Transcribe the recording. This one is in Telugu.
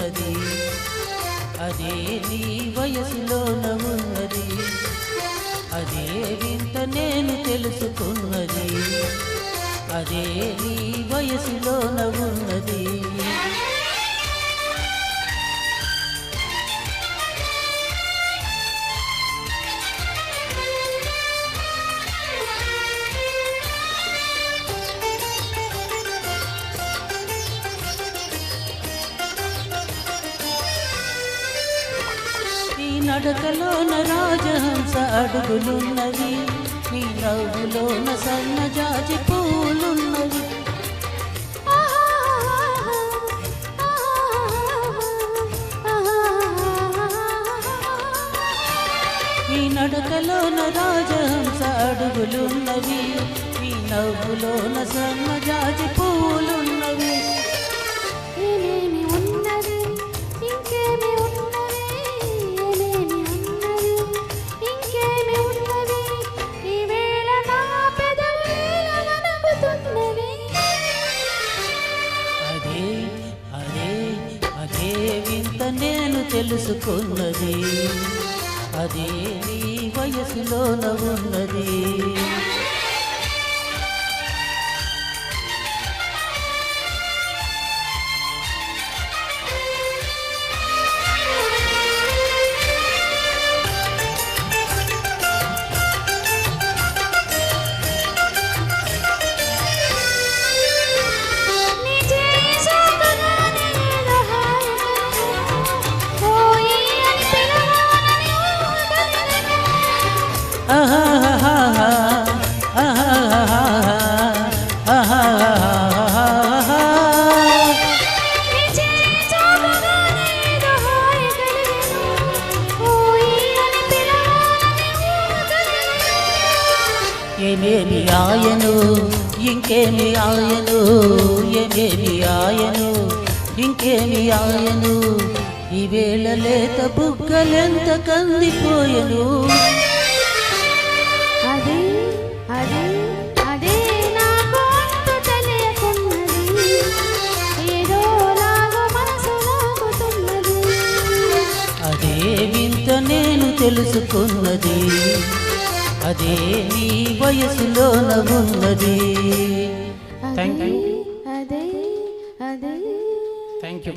ఉన్నది, అదే నీ వయసులోన ఉన్నది, అదే వింత నేను తెలుసుకున్నది, అదే నీ వయసులోన ఉన్నది. నీ నడకలోన రాజహంస అడుగులున్నవి, నీ నవ్వులోన సన్నజాజి పూలున్నవి. నీ నడకలోన రాజహంస అడుగులున్నవి, నీ నవ్వులోన సన్నజాజి పూలున్నవి. ఏమేమి ఉన్నది ఇంకేమి ఉన్నది, ఏమేమి ఉన్నది ఇంకేమి ఉన్నది, ఈవేళ నా పెదవుల వనకుతున్నవి. అదే అదే అదే వింత నేను తెలుసుకున్నది, అదే నీ వయసులోన ఉన్నది. ఏమేమి ఆయను ఇంకేమి ఆయను, ఏమేమి ఆయను ఇంకేమి ఆయను, ఈవేళ లేత బుగ్గలెంత కందిపోయెను. అదే అదే అదే నాకు అంతు తెలియకున్నది, ఏదోలాగా మనసు లాగుతున్నది, అదే వింత నేను తెలుసుకున్నది, అదే నీ వయసులోన ఉన్నది. Thank you. అదే అదే థ్యాంక్ యూ.